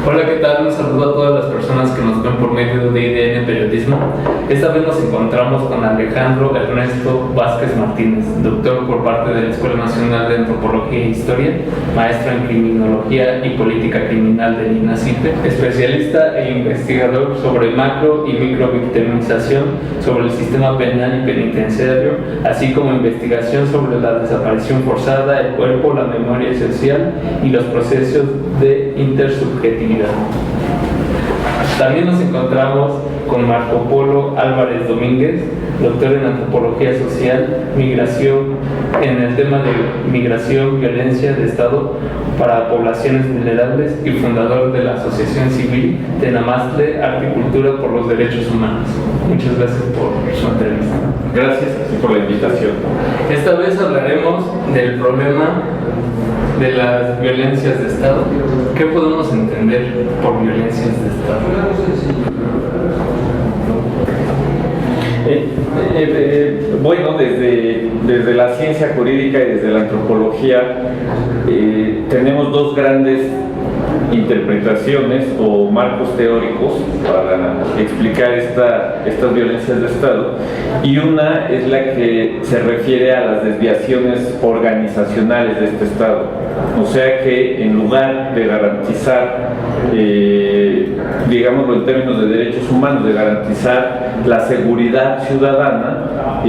Hola, ¿qué tal? Un saludo a todas las personas que nos ven por medio de IDN Periodismo. Esta vez nos encontramos con Alejandro Ernesto Vázquez Martínez, doctor por parte de la Escuela Nacional de Antropología e Historia, maestro en Criminología y Política Criminal del INACIPE, especialista e investigador sobre macro y microvictimización sobre el sistema penal y penitenciario, así como investigación sobre la desaparición forzada, el cuerpo, la memoria esencial y los procesos de intersubjetividad. También nos encontramos con Marco Polo Álvarez Domínguez, doctor en Antropología Social, Migración, en el tema de Migración, Violencia de Estado para Poblaciones Vulnerables y fundador de la Asociación Civil Tenamastle, Arte y Cultura por los Derechos Humanos. Muchas gracias por su entrevista. Gracias por la invitación. Esta vez hablaremos del problema de las violencias de Estado. ¿Qué podemos entender por violencias de Estado? Bueno, desde la ciencia jurídica y desde la antropología tenemos dos grandes interpretaciones o marcos teóricos para explicar estas violencias de Estado, y una es la que se refiere a las desviaciones organizacionales de este Estado, o sea que en lugar de garantizar, digámoslo en términos de derechos humanos, de garantizar la seguridad ciudadana,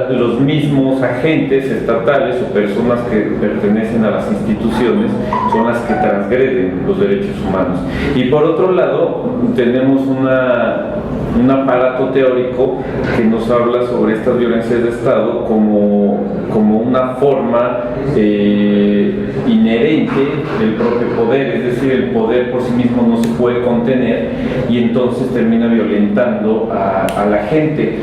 los mismos agentes estatales o personas que pertenecen a las instituciones son las que transgreden los derechos humanos. Y por otro lado, tenemos un aparato teórico que nos habla sobre estas violencias de Estado como una forma inherente del propio poder, es decir, el poder por sí mismo no se puede contener y entonces termina violentando a la gente,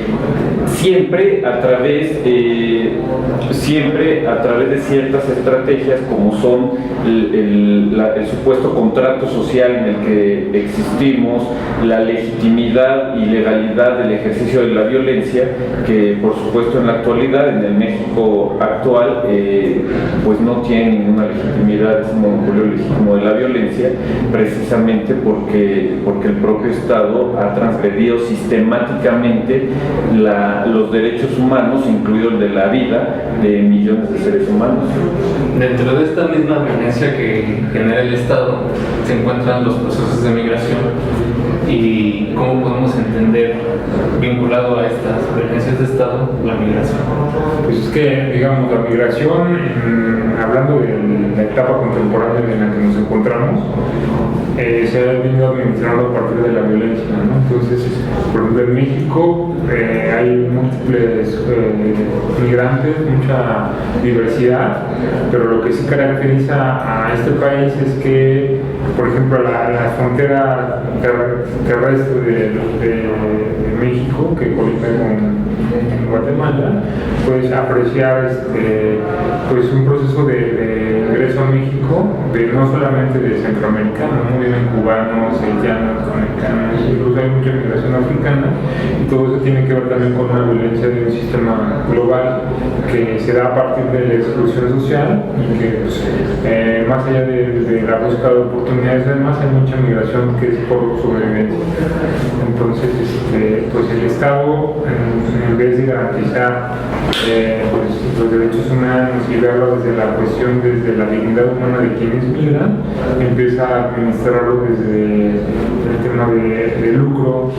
siempre a través de ciertas estrategias como son el supuesto contrato social en el que existimos, la legitimidad y legalidad del ejercicio de la violencia, que por supuesto en la actualidad, en el México actual, pues no tiene ninguna legitimidad, es un monopolio legítimo de la violencia, precisamente porque el propio Estado ha transgredido sistemáticamente los derechos humanos, incluido el de la vida de millones de seres humanos. Dentro de esta misma violencia que genera el Estado se encuentran los procesos de migración. ¿Y cómo podemos entender, vinculado a estas violencias de Estado, la migración? Pues es que, digamos, la migración, hablando de la etapa contemporánea en la que nos encontramos, se ha venido administrando a partir de la violencia, ¿no? Entonces, por ejemplo, en México hay múltiples migrantes, mucha diversidad, pero lo que sí caracteriza a este país es que, por ejemplo, la frontera terrestre de México, que colinda con Guatemala, puedes apreciar pues un proceso de ingreso a México no solamente de centroamericanos, ¿no? Vienen cubanos, haitianos, americanos, incluso hay mucha migración africana, y todo eso tiene que ver también con una violencia de un sistema global que se da a partir de la exclusión social y que pues, más allá de la búsqueda de oportunidades, además hay mucha migración que es por sobrevivencia. Entonces, pues el Estado, en vez de garantizar pues, los derechos humanos y verlo desde la cuestión, desde la dignidad humana de quienes migran, empieza a administrarlo desde el tema de lucro,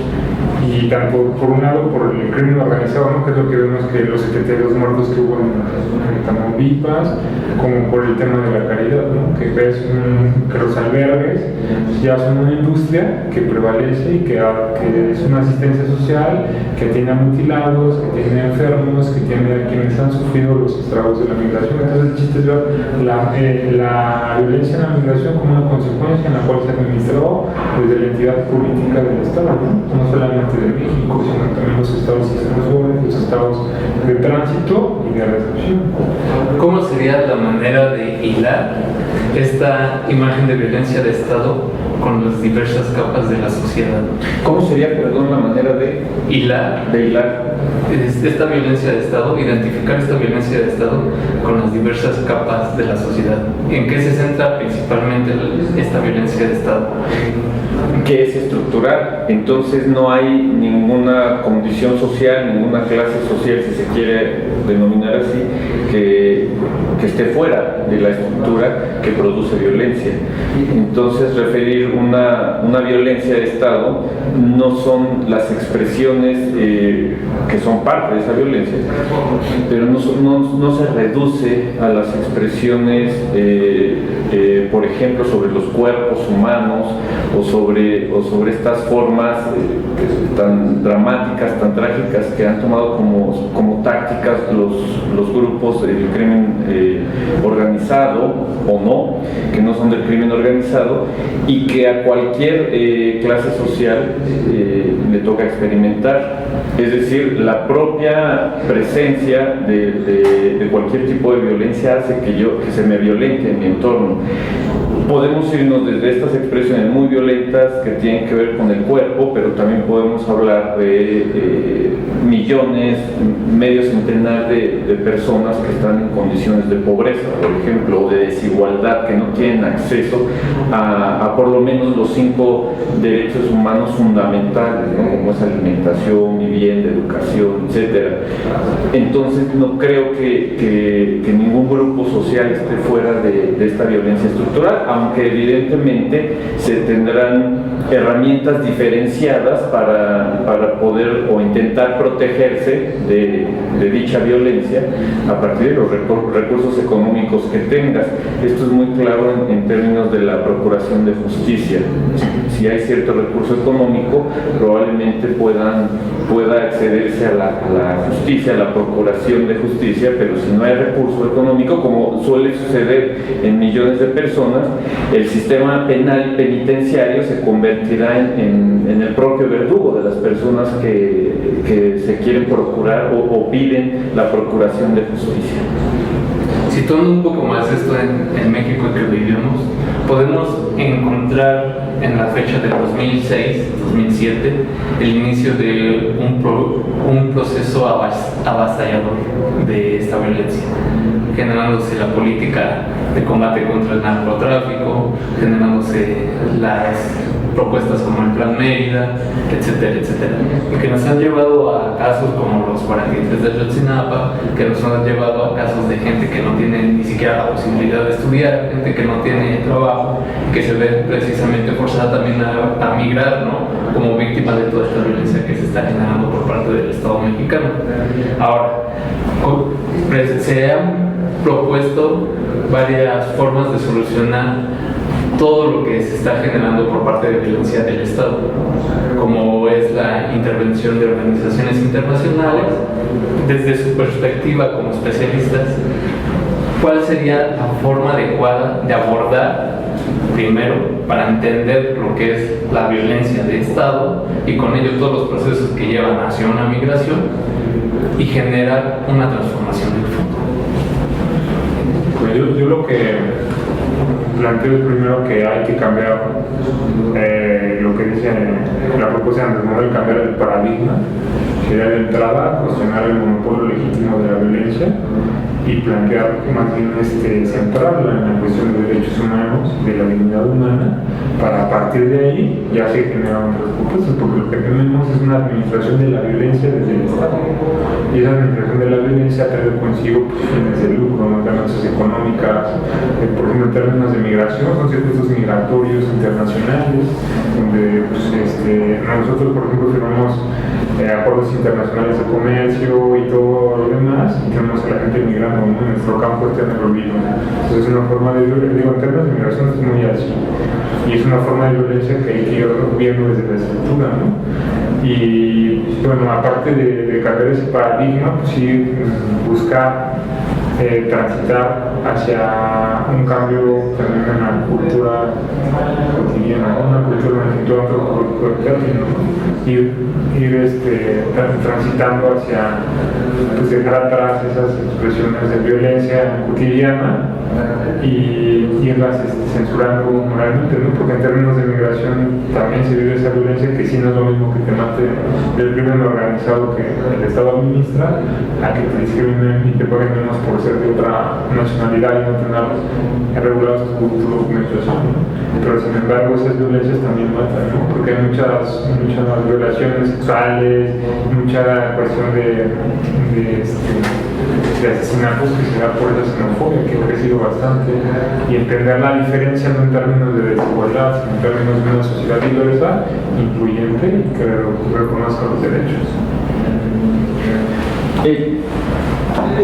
y tanto por un lado por el crimen organizado, ¿no? Que es lo que vemos que los 72 muertos que hubo en Tamaulipas, como por el tema de la caridad, ¿no? Que ves que los albergues ya son una industria que prevalece y que es una asistencia social, que tiene a mutilados, que tiene a enfermos, que tiene a quienes han sufrido los estragos de la migración. Entonces el chiste es ver la violencia en la migración como una consecuencia en la cual se administró desde la entidad política del Estado, no solamente de México, sino también los estados exclusores, los estados de tránsito y de recepción. ¿Cómo sería la manera de hilar esta imagen de violencia de Estado con las diversas capas de la sociedad. ¿Cómo sería, perdón, la manera de hilar esta violencia de Estado, identificar esta violencia de Estado con las diversas capas de la sociedad? ¿En qué se centra principalmente esta violencia de Estado? Que es estructural, entonces no hay ninguna condición social, ninguna clase social, si se quiere denominar así, que esté fuera de la estructura que produce violencia. Entonces referir una violencia de Estado no son las expresiones que son parte de esa violencia, pero no se reduce a las expresiones, por ejemplo, sobre los cuerpos humanos o sobre estas formas tan dramáticas, tan trágicas que han tomado como tácticas los grupos del crimen organizado o no, que no son del crimen organizado y que a cualquier clase social le toca experimentar. Es decir, la propia presencia de cualquier tipo de violencia hace que se me violente en mi entorno. Podemos irnos desde estas expresiones muy violentas que tienen que ver con el cuerpo, pero también podemos hablar de millones, medio centenar de personas que están en condiciones de pobreza, por ejemplo, o de desigualdad, que no tienen acceso a por lo menos los 5 derechos humanos fundamentales, ¿no? Como es alimentación, vivienda, educación, etc. Entonces no creo que ningún grupo social esté fuera de esta violencia estructural, aunque evidentemente se tendrán herramientas diferenciadas para poder o intentar protegerse de dicha violencia a partir de los recursos económicos que tengas. Esto es muy claro en términos de la procuración de justicia. Si hay cierto recurso económico, probablemente pueda accederse a la justicia, a la procuración de justicia, pero si no hay recurso económico, como suele suceder en millones de personas, el sistema penal penitenciario se convertirá en el propio verdugo de las personas que se quieren procurar o piden la procuración de justicia. Situando un poco más esto en México que vivimos, podemos encontrar en la fecha del 2006-2007 el inicio de un proceso avasallador de esta violencia, generándose la política de combate contra el narcotráfico, generándose las propuestas como el Plan Mérida, etcétera, etcétera, y que nos han llevado a casos como los 43 de Ayotzinapa, que nos han llevado a casos de gente que no tiene ni siquiera la posibilidad de estudiar, gente que no tiene trabajo, que se ve precisamente forzada también a migrar, ¿no?, como víctima de toda esta violencia que se está generando por parte del Estado mexicano. Ahora, se han propuesto varias formas de solucionar todo lo que se está generando por parte de violencia del Estado, como es la intervención de organizaciones internacionales. Desde su perspectiva como especialistas, ¿cuál sería la forma adecuada de abordar, primero, para entender lo que es la violencia de Estado y con ello todos los procesos que llevan hacia una migración y generar una transformación del fondo? Pues yo lo que planteo es primero que hay que cambiar lo que dice la propuesta de Andrés Manuel, cambiar el paradigma, sería de entrada cuestionar el monopolio legítimo de la violencia y plantear más bien centrarla en la cuestión de derechos humanos, de la dignidad humana, para a partir de ahí ya se generan otras propuestas, porque lo que tenemos es una administración de la violencia desde el Estado, y esa administración de la violencia trae consigo fines de lucro, ¿no?, ganancias económicas, por ejemplo en términos de migración, son circuitos migratorios internacionales, donde nosotros por ejemplo firmamos acuerdos internacionales de comercio y todo lo demás, y tenemos a la gente migrando, ¿no?, en nuestro campo está en el olvido. Entonces es una forma de violencia, en términos de migración es muy así, y es una forma de violencia que hay que ir viendo desde la estructura, ¿no? Y bueno, aparte de cambiar ese paradigma, pues sí, buscar transitar hacia un cambio también en la cultura cotidiana, ¿no?, una particularmente en todo antropológico latino, ¿no? ir transitando hacia pues, dejar atrás esas expresiones de violencia cotidiana y irlas censurando moralmente, ¿no? Porque en términos de migración también se vive esa violencia, que sí no es lo mismo que te mate el crimen organizado que el Estado administra, a que te discriminen y te paguen menos por ser de otra nacionalidad y no tener regulados tu documentación, ¿no? Pero sin embargo esas violencias también matan, ¿no? Porque hay muchas violaciones sexuales, mucha cuestión de asesinatos que se da por esa xenofobia que ha crecido bastante, y entender la diferencia no en términos de desigualdad, sino en términos de una sociedad diversa, incluyente y que reconozca los derechos.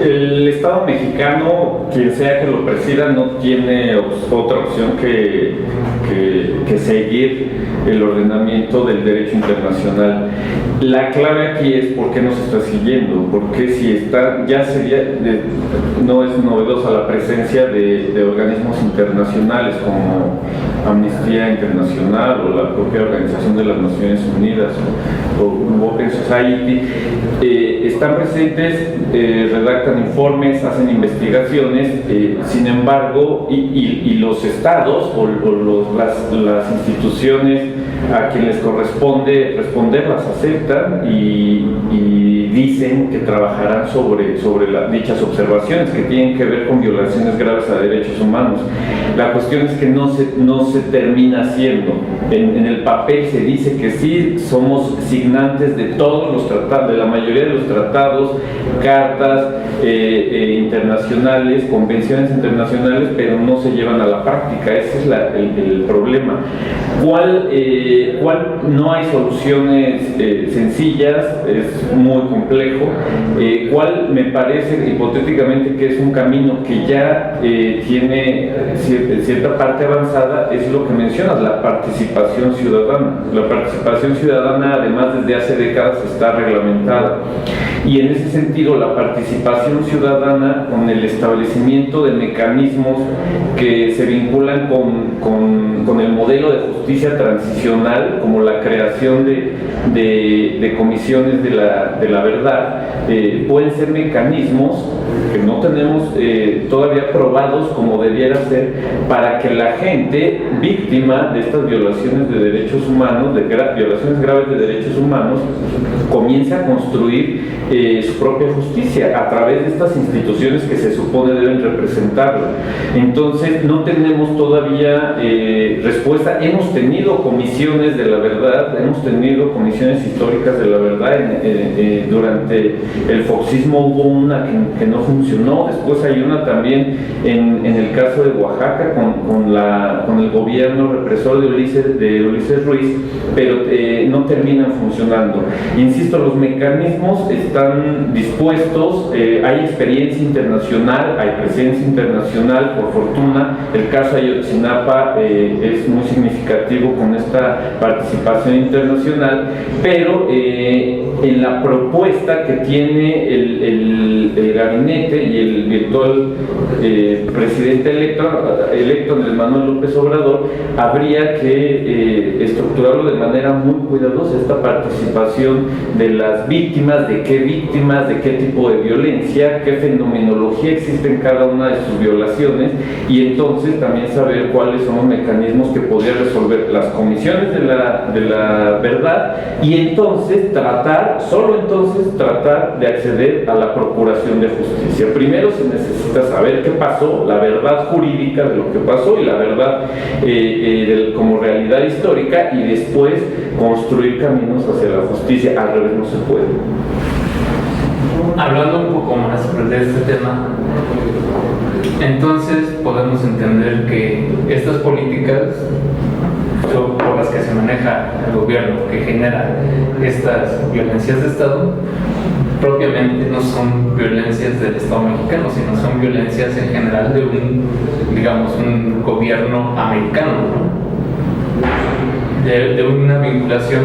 El Estado mexicano, quien sea que lo presida, no tiene otra opción que seguir el ordenamiento del derecho internacional. La clave aquí es por qué no se está siguiendo, porque si está, ya sería, no es novedosa la presencia de organismos internacionales como Amnistía Internacional o la propia Organización de las Naciones Unidas o Open Society. Están presentes, redactan informes, hacen investigaciones, sin embargo, y los estados o las instituciones a quien les corresponde responder las aceptan y dicen que trabajarán sobre dichas observaciones que tienen que ver con violaciones graves a derechos humanos. La cuestión es que no se termina haciendo. En el papel se dice que sí, somos signantes de todos los tratados, de la mayoría de los tratados, cartas internacionales, convenciones internacionales, pero no se llevan a la práctica. Ese es el problema. ¿Cuál no hay soluciones sencillas? Es muy complejo. ¿Cuál me parece hipotéticamente que es un camino que ya tiene cierta parte avanzada? Es lo que mencionas, la participación ciudadana. La participación ciudadana, además, desde hace décadas está reglamentada. Y en ese sentido, la participación ciudadana, con el establecimiento de mecanismos que se vinculan con el modelo de justicia transicional, como la creación de comisiones de la verdad, pueden ser mecanismos que no tenemos todavía probados como debiera ser, para que la gente víctima de estas violaciones de derechos humanos, de violaciones graves de derechos humanos, comience a construir su propia justicia a través de estas instituciones que se supone deben representarla. Entonces no tenemos todavía respuesta. Hemos tenido comisiones de la verdad, hemos tenido comisiones históricas de la verdad. Durante el foxismo hubo una que no funcionó, después hay una también en el caso de Oaxaca con el gobierno represor de Ulises Ruiz, pero no terminan funcionando. Insisto, los mecanismos están dispuestos, hay experiencia internacional, hay presencia internacional, por fortuna. El caso de Ayotzinapa es muy significativo con esta participación internacional, pero en la propuesta que tiene el gabinete y el virtual presidente electo Andrés Manuel López Obrador, habría que estructurarlo de manera muy cuidadosa, esta participación de las víctimas, de qué tipo de violencia, qué fenomenología existe en cada una de sus violaciones, y entonces también saber cuáles son los mecanismos que podría resolver las comisiones de la verdad, y entonces solo entonces tratar de acceder a la procuración de justicia. Primero se necesita saber qué pasó, la verdad jurídica de lo que pasó y la verdad como realidad histórica, y después construir caminos hacia la justicia. Al revés no se puede. Hablando un poco más de este tema, entonces podemos entender que estas políticas por las que se maneja el gobierno, que genera estas violencias de Estado, propiamente no son violencias del Estado mexicano, sino son violencias en general de un gobierno americano, ¿no? de una vinculación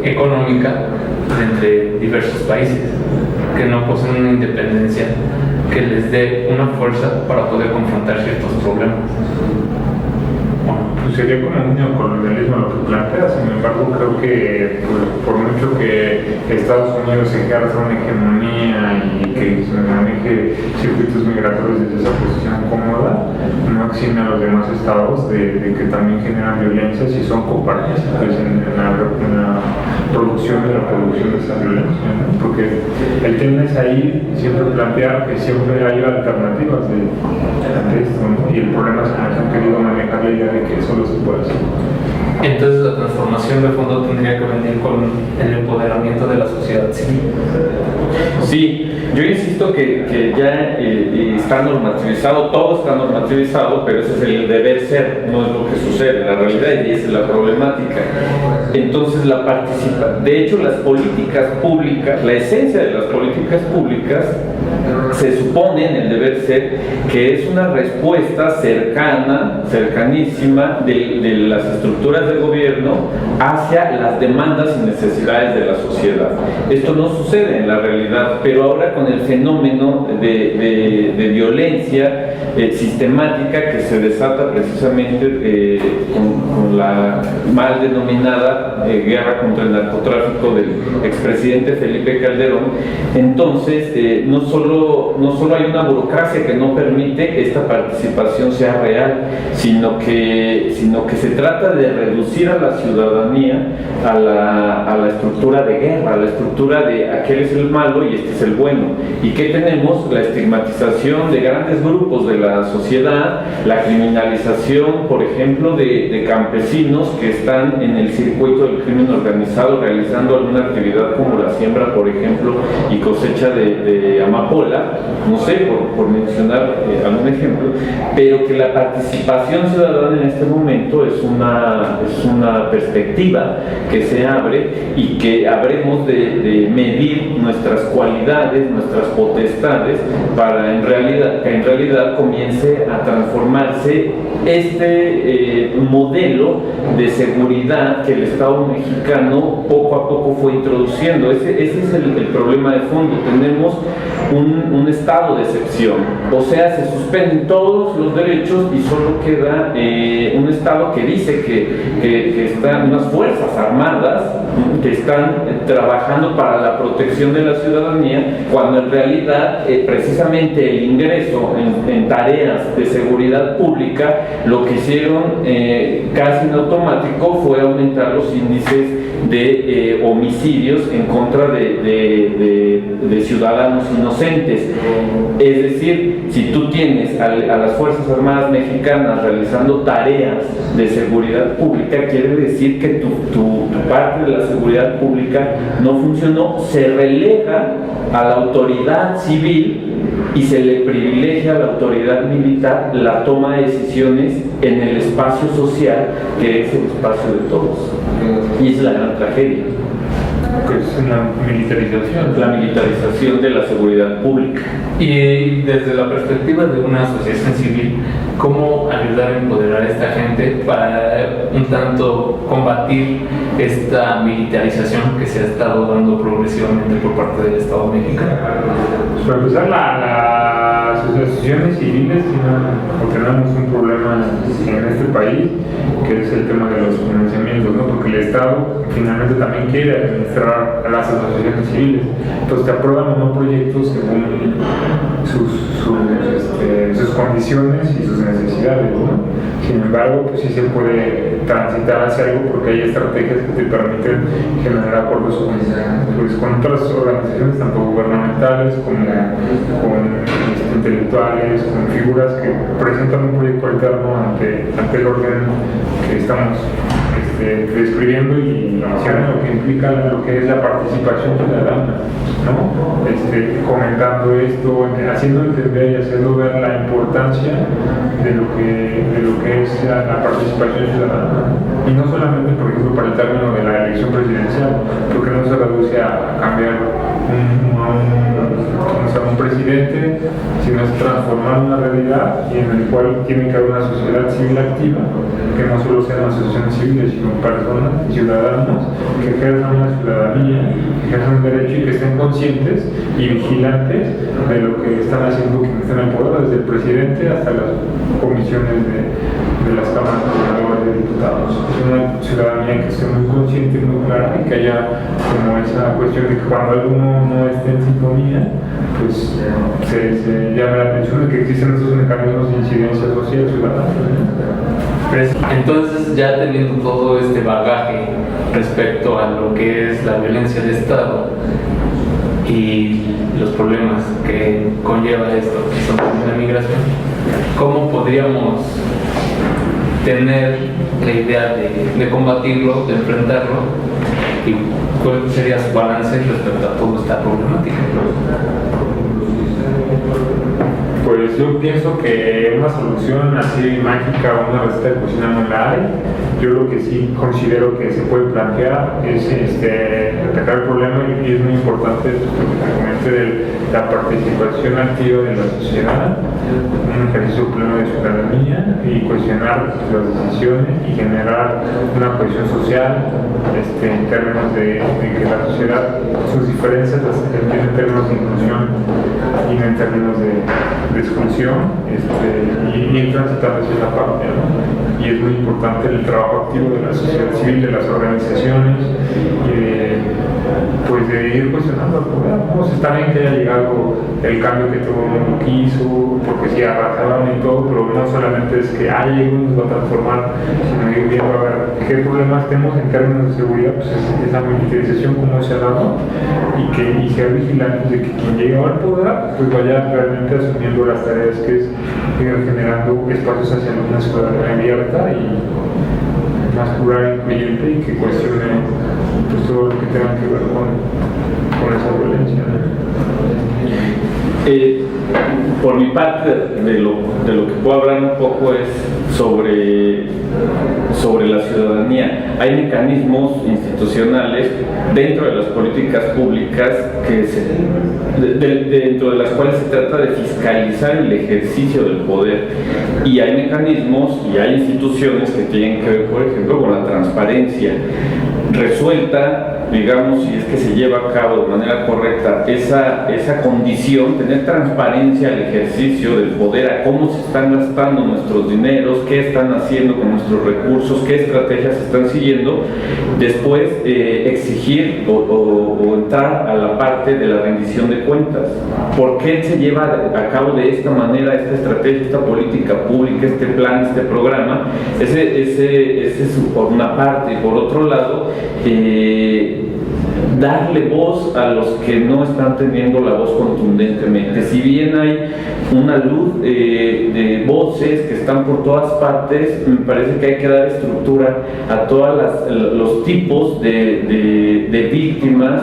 económica entre diversos países que no poseen una independencia que les dé una fuerza para poder confrontar ciertos problemas. Bueno, Pues sería como un neocolonialismo lo que plantea. Sin embargo, creo que pues, por mucho que Estados Unidos ejerza una hegemonía y que se maneje circuitos migratorios desde esa posición cómoda, no exime a los demás estados de que también generan violencias y son copartícipes en la producción de esa violencia, ¿no? Porque el tema es ahí siempre plantear que siempre hay alternativas de esto, ¿no? Y el problema es que nos han querido manejar la idea de que eso no se puede hacer. Entonces la transformación de fondo tendría que venir con el empoderamiento de la sociedad civil. Sí, yo insisto que ya está normativizado, todo está normativizado, pero ese es el deber ser, no es lo que sucede, la realidad, y esa es la problemática. Entonces de hecho las políticas públicas, la esencia de las políticas públicas se supone en el deber ser que es una respuesta cercanísima de las estructuras del gobierno hacia las demandas y necesidades de la sociedad. Esto no sucede en la realidad, pero ahora con el fenómeno de violencia sistemática que se desata precisamente con la mal denominada guerra contra el narcotráfico del expresidente Felipe Calderón, entonces no solo hay una burocracia que no permite esta participación sea real, sino que se trata de reducir a la ciudadanía a la estructura de guerra, a la estructura de aquel es el malo y este es el bueno. ¿Y qué tenemos? La estigmatización de grandes grupos de la sociedad, la criminalización, por ejemplo, de campesinos que están en el circuito del crimen organizado realizando alguna actividad como la siembra, por ejemplo, y cosecha de amapola, no sé, por mencionar algún ejemplo, pero que la participación ciudadana en este momento es una perspectiva que se abre y que habremos de medir nuestras cualidades, nuestras potestades, para que en realidad comience a transformarse este modelo de seguridad que el Estado mexicano poco a poco fue introduciendo. Ese es el problema de fondo. Tenemos un estado de excepción, o sea, se suspenden todos los derechos y solo queda un Estado que dice que están unas fuerzas armadas que están trabajando para la protección de la ciudadanía, cuando en realidad precisamente el ingreso en tareas de seguridad pública lo que hicieron casi en automático fue aumentar los índices de homicidios en contra de ciudadanos inocentes. Es decir, si tú tienes a las Fuerzas Armadas mexicanas realizando tareas de seguridad pública, quiere decir que tu parte de la seguridad pública no funcionó, se relega a la autoridad civil y se le privilegia a la autoridad militar la toma de decisiones en el espacio social, que es el espacio de todos. Y es la gran tragedia. Que es una militarización. La militarización de la seguridad pública. Y desde la perspectiva de una asociación civil, ¿cómo ayudar a empoderar a esta gente para un tanto combatir esta militarización que se ha estado dando progresivamente por parte del Estado mexicano? Pues para empezar, las asociaciones civiles tenemos un problema en este país, que es el tema de los financiamientos, ¿no? Porque el Estado finalmente también quiere administrar a las asociaciones civiles, entonces te aprueban unos proyectos según sus condiciones y sus necesidades, ¿no? Sin embargo, pues sí se puede transitar hacia algo porque hay estrategias que te permiten generar acuerdos con otras organizaciones, tanto gubernamentales como con intelectuales, con figuras que presentan un proyecto alterno ante el orden que estamos describiendo y lo que implica lo que es la participación ciudadana, ¿no? Comentando esto, haciendo entender y haciendo ver la importancia de lo que es la participación ciudadana, y no solamente, por ejemplo, para el término de la elección presidencial, porque no se reduce a cambiar un presidente, sino es transformar una realidad y en el cual tiene que haber una sociedad civil activa, que no solo sean asociaciones civiles, sino personas, ciudadanos que ejerzan una ciudadanía, que ejerzan un derecho y que estén conscientes y vigilantes de lo que están haciendo quienes están en poder, desde el presidente hasta las comisiones de las cámaras de esté muy consciente, muy clara, y que haya como esa cuestión de que cuando alguno no esté en sintonía, pues se llame la atención de que existen esos mecanismos de incidencia social ciudadana. Entonces, ya teniendo todo este bagaje respecto a lo que es la violencia de Estado y los problemas que conlleva esto, que son la migración, ¿cómo podríamos tener la idea de combatirlo, de enfrentarlo, y cuál sería su balance respecto a toda esta problemática? Pues yo pienso que una solución así mágica o una receta de cocina no la hay. Yo lo que sí considero que se puede plantear es atacar el problema, y es muy importante de la participación activa de la sociedad, un ejercicio pleno de ciudadanía, y cuestionar las decisiones y generar una cohesión social en términos de que la sociedad sus diferencias las entiende en términos de inclusión y no en términos de exclusión, y transitar hacia esa parte, ¿no? Y es muy importante el trabajo activo de la sociedad civil, de las organizaciones, pues de ir cuestionando el poder. Pues está bien que haya llegado el cambio que todo el mundo quiso, porque sí arrasaron y todo, pero no solamente es que llegó y nos va a transformar, sino ir viendo a ver qué problemas tenemos en términos de seguridad, pues esa militarización, cómo se ha dado, y ser vigilantes de que quien llegue al poder pues vaya realmente asumiendo las tareas que es ir generando espacios hacia una ciudadanía abierta y más plural, incluyente, y que cuestione pues todo lo que tenga que ver con esa violencia, ¿no? Por mi parte, de lo que puedo hablar un poco es sobre la ciudadanía. Hay mecanismos institucionales dentro de las políticas públicas dentro de las cuales se trata de fiscalizar el ejercicio del poder, y hay mecanismos y hay instituciones que tienen que ver, por ejemplo, con la transparencia resuelta, digamos, si es que se lleva a cabo de manera correcta esa condición, tener transparencia al ejercicio del poder, a cómo se están gastando nuestros dineros, qué están haciendo con nuestros recursos, qué estrategias están siguiendo. Después exigir o entrar a la parte de la rendición de cuentas. ¿Por qué se lleva a cabo de esta manera esta estrategia, esta política pública, este plan, este programa? Ese es por una parte. Y por otro lado, darle voz a los que no están teniendo la voz contundentemente. Si bien hay una luz de voces que están por todas partes, me parece que hay que dar estructura a todos los tipos de víctimas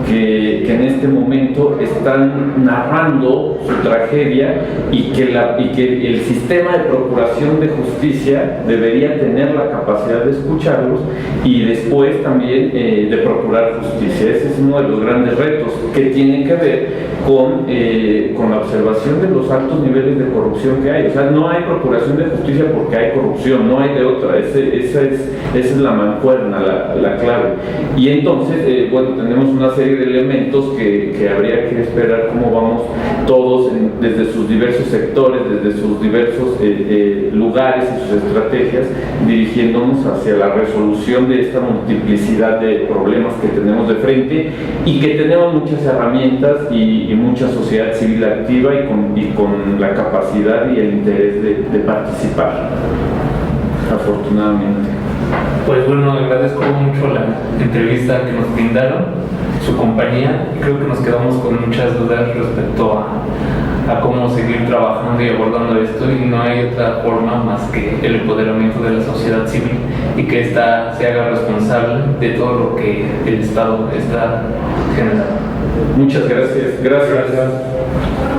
que en este momento están narrando su tragedia, y que el sistema de procuración de justicia debería tener la capacidad de escucharlos y después también de procurar justicia. Ese es uno de los grandes retos que tienen que ver con la observación de los altos niveles de corrupción que hay. O sea, no hay procuración de justicia porque hay corrupción, no hay de otra. Esa es la mancuerna, la clave. Y entonces, bueno, tenemos una serie de elementos que habría que esperar cómo vamos todos desde sus diversos sectores, desde sus diversos lugares y sus estrategias, dirigiéndonos hacia la resolución de esta multiplicidad de problemas que tenemos de frente, y que tenemos muchas herramientas y mucha sociedad civil activa y con la capacidad y el interés de participar, afortunadamente. Pues bueno, agradezco mucho la entrevista que nos brindaron, su compañía, y creo que nos quedamos con muchas dudas respecto a cómo seguir trabajando y abordando esto, y no hay otra forma más que el empoderamiento de la sociedad civil, y que ésta se haga responsable de todo lo que el Estado está generando. Muchas gracias. Gracias.